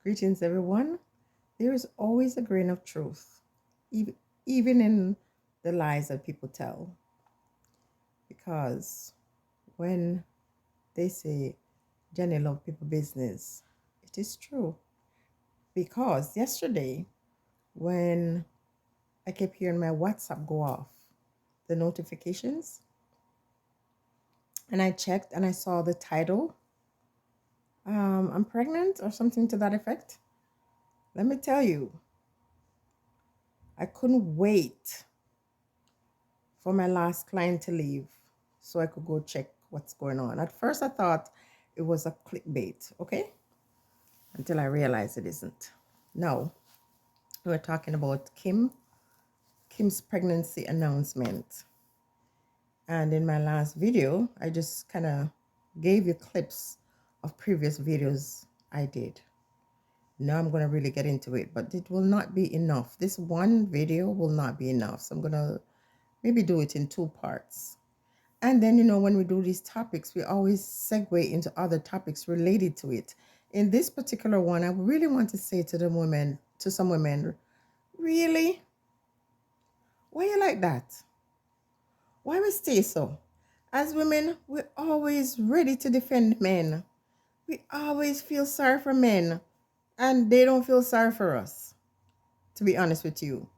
Greetings, everyone. There is always a grain of truth, even, even in the lies that people tell. Because when they say Jenny love people business, it is true. Because yesterday, when I kept hearing my WhatsApp go off, the notifications, and I checked and I saw the title, I'm pregnant or something to that effect. Let me tell you, I couldn't wait for my last client to leave so I could go check what's going on. At first, I thought it was a clickbait, okay? Until I realized it isn't. No, we're talking about Kim's pregnancy announcement. And in my last video, I just kind of gave you clips of previous videos I did. Now I'm going to really get into it, but it will not be enough. This one video will not be enough. So I'm going to maybe do it in two parts. And then, when we do these topics, we always segue into other topics related to it. In this particular one, I really want to say to some women, really? Why you like that? Why we stay so? As women, we're always ready to defend men. We always feel sorry for men, and they don't feel sorry for us, to be honest with you.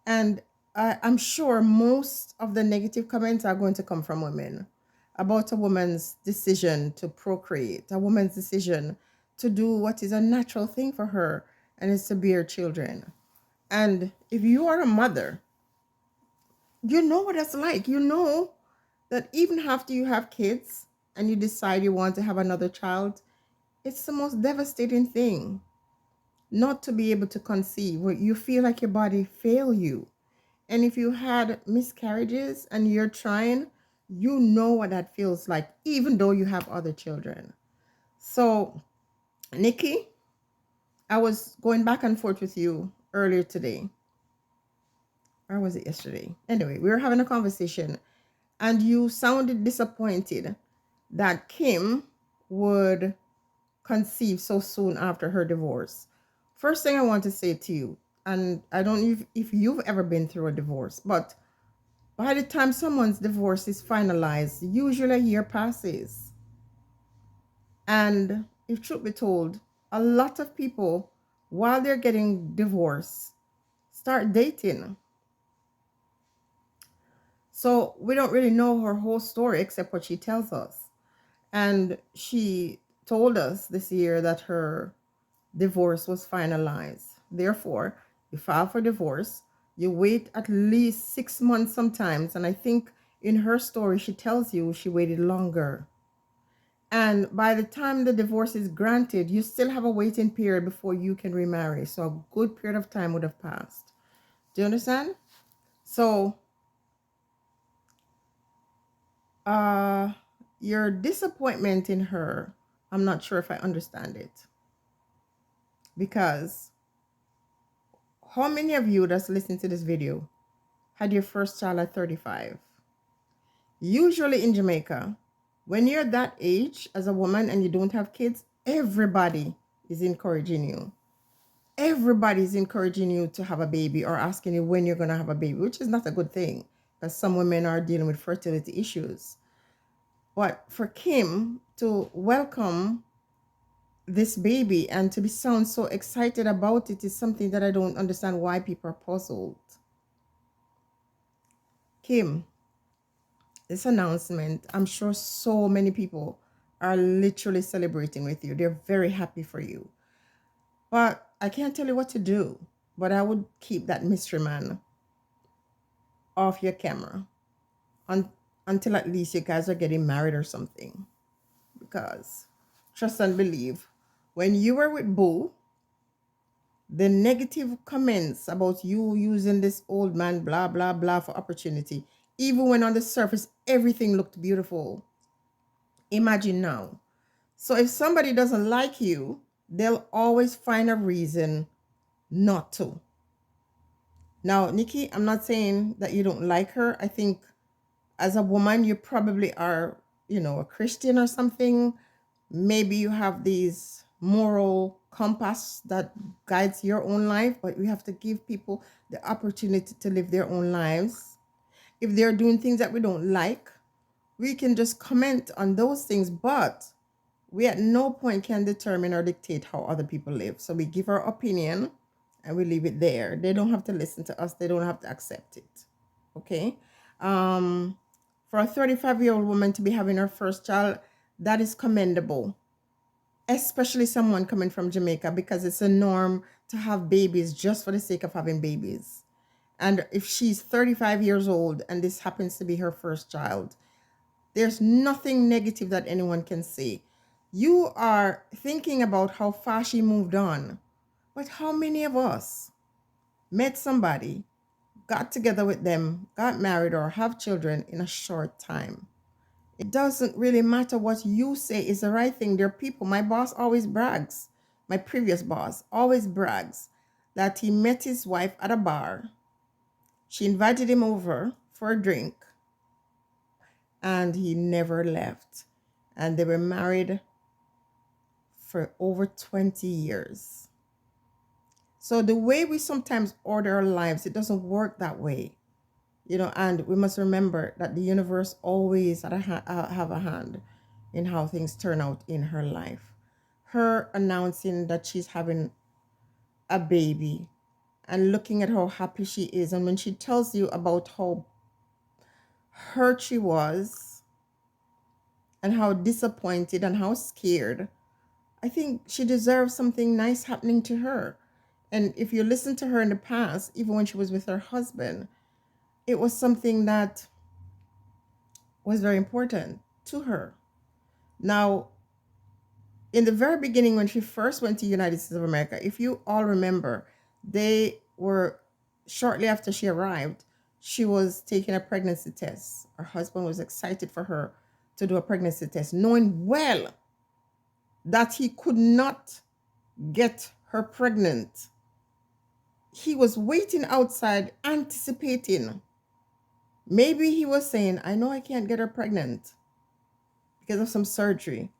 And I'm sure most of the negative comments are going to come from women about a woman's decision to procreate, a woman's decision to do what is a natural thing for her, and is to bear children. And if you are a mother, you know what it's like. You know that even after you have kids and you decide you want to have another child, it's the most devastating thing not to be able to conceive, where you feel like your body failed you. And if you had miscarriages and you're trying, you know what that feels like, even though you have other children. So, Nikki, I was going back and forth with you earlier today. Or was it yesterday? Anyway, we were having a conversation and you sounded disappointed that Kim would conceive so soon after her divorce. First thing I want to say to you, and I don't know if you've ever been through a divorce, but by the time someone's divorce is finalized, usually a year passes. And if truth be told, a lot of people, while they're getting divorced, start dating. So we don't really know her whole story except what she tells us. And she told us this year that her divorce was finalized. Therefore, you file for divorce, you wait at least 6 months sometimes. And I think in her story, she tells you she waited longer. And by the time the divorce is granted, you still have a waiting period before you can remarry. So a good period of time would have passed. Do you understand? So your disappointment in her, I'm not sure if I understand it. Because how many of you that's listening to this video had your first child at 35? Usually in Jamaica, when you're that age as a woman and you don't have kids, everybody is encouraging you. Everybody is encouraging you to have a baby or asking you when you're going to have a baby, which is not a good thing because some women are dealing with fertility issues. But for Kim to welcome this baby and to be sound so excited about it is something that I don't understand why people are puzzled. Kim, this announcement, I'm sure so many people are literally celebrating with you. They're very happy for you. But I can't tell you what to do. But I would keep that mystery man off your camera until at least you guys are getting married or something. Because trust and believe, when you were with Boo, the negative comments about you using this old man, blah, blah, blah, for opportunity, even when on the surface everything looked beautiful. Imagine now. So if somebody doesn't like you, they'll always find a reason not to. Now, Nikki, I'm not saying that you don't like her. I think as a woman, you probably are, a Christian or something. Maybe you have these moral compass that guides your own life, but we have to give people the opportunity to live their own lives. If they're doing things that we don't like, we can just comment on those things, but we at no point can determine or dictate how other people live. So we give our opinion and we leave it there. They don't have to listen to us. They don't have to accept it. Okay. For a 35-year-old woman to be having her first child, that is commendable, especially someone coming from Jamaica, because it's a norm to have babies just for the sake of having babies. And if she's 35 years old and this happens to be her first child, there's nothing negative that anyone can say. You are thinking about how fast she moved on. But how many of us met somebody, got together with them, got married, or have children in a short time? It doesn't really matter what you say is the right thing. There are people, my boss always brags, my previous boss always brags that he met his wife at a bar. She invited him over for a drink and he never left. And they were married for over 20 years. So the way we sometimes order our lives, it doesn't work that way. And we must remember that the universe always have a hand in how things turn out in her life. Her announcing that she's having a baby and looking at how happy she is, and when she tells you about how hurt she was and how disappointed and how scared, I think she deserves something nice happening to her. And if you listen to her in the past, even when she was with her husband, it was something that was very important to her. Now, in the very beginning, when she first went to the United States of America, if you all remember, they were shortly after she arrived, she was taking a pregnancy test. Her husband was excited for her to do a pregnancy test, knowing well that he could not get her pregnant. He was waiting outside, anticipating. Maybe he was saying, I know I can't get her pregnant because of some surgery.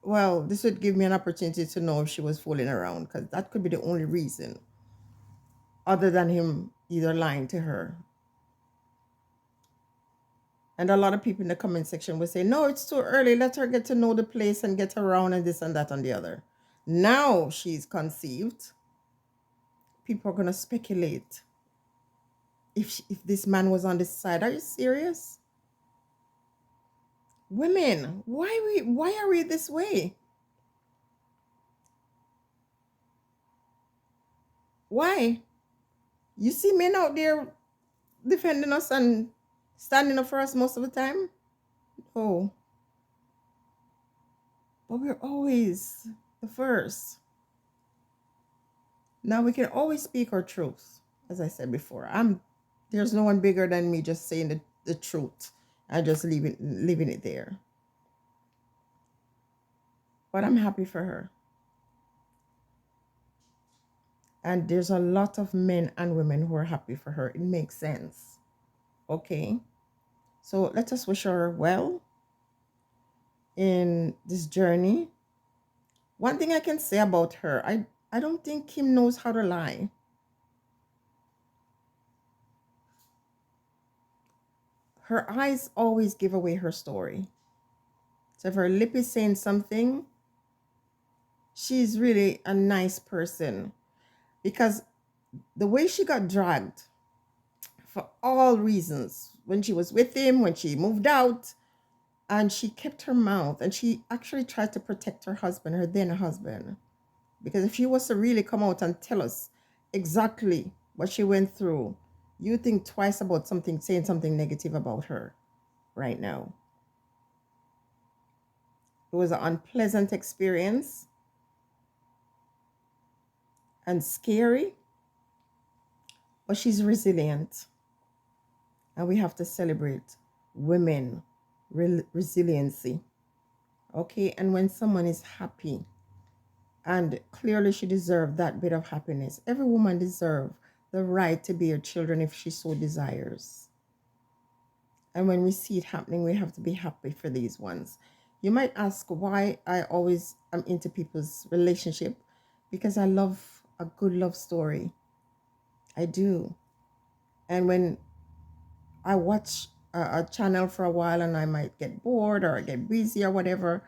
Well, this would give me an opportunity to know if she was fooling around, because that could be the only reason, other than him either lying to her. And a lot of people in the comment section will say, no, it's too early. Let her get to know the place and get around and this and that and the other. Now she's conceived. People are going to speculate. If this man was on this side, are you serious? Women, why are we this way? Why? You see men out there defending us and standing up for us most of the time? Oh, but we're always the first. Now we can always speak our truth. As I said before, there's no one bigger than me just saying the truth and just leaving it there. But I'm happy for her. And there's a lot of men and women who are happy for her. It makes sense. Okay. So let us wish her well in this journey. One thing I can say about her, I don't think Kim knows how to lie. Her eyes always give away her story. So if her lip is saying something, she's really a nice person, because the way she got dragged for all reasons, when she was with him, when she moved out, and she kept her mouth, and she actually tried to protect her husband, her then husband, because if she was to really come out and tell us exactly what she went through, you think twice about saying something negative about her right now. It was an unpleasant experience and scary, but she's resilient. And we have to celebrate women resiliency. Okay, and when someone is happy, and clearly she deserved that bit of happiness. Every woman deserves the right to bear children if she so desires. And when we see it happening, we have to be happy for these ones. You might ask why I always am into people's relationship, because I love a good love story. I do. And when I watch a channel for a while and I might get bored or I get busy or whatever,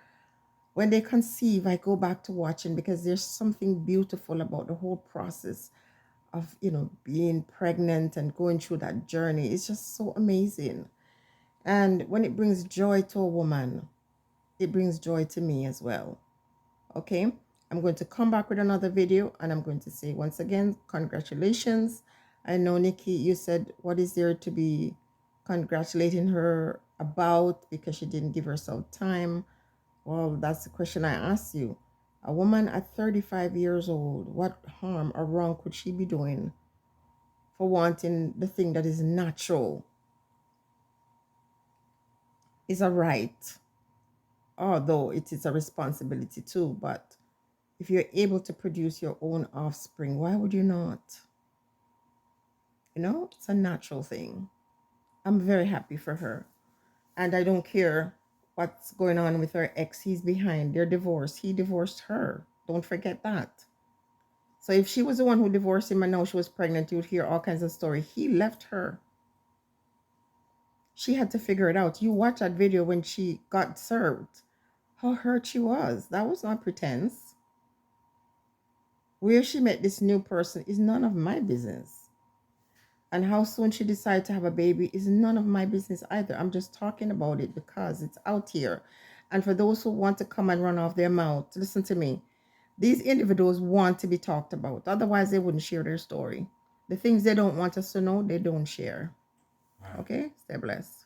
when they conceive, I go back to watching, because there's something beautiful about the whole process of, being pregnant and going through that journey. It's just so amazing. And when it brings joy to a woman, it brings joy to me as well. Okay, I'm going to come back with another video, and I'm going to say once again, congratulations. I know, Nikki, you said, what is there to be congratulating her about, because she didn't give herself time? Well, that's the question I asked you. A woman at 35 years old, what harm or wrong could she be doing for wanting the thing that is natural, is a right, although it is a responsibility too. But if you're able to produce your own offspring, why would you not? It's a natural thing. I'm very happy for her. And I don't care what's going on with her ex. He's behind. They're divorced. He divorced her. Don't forget that. So if she was the one who divorced him and now she was pregnant, you would hear all kinds of stories. He left her. She had to figure it out. You watch that video when she got served, how hurt she was. That was not pretense. Where she met this new person is none of my business. And how soon she decided to have a baby is none of my business either. I'm just talking about it because it's out here. And for those who want to come and run off their mouth, listen to me. These individuals want to be talked about. Otherwise, they wouldn't share their story. The things they don't want us to know, they don't share. Okay? Stay blessed.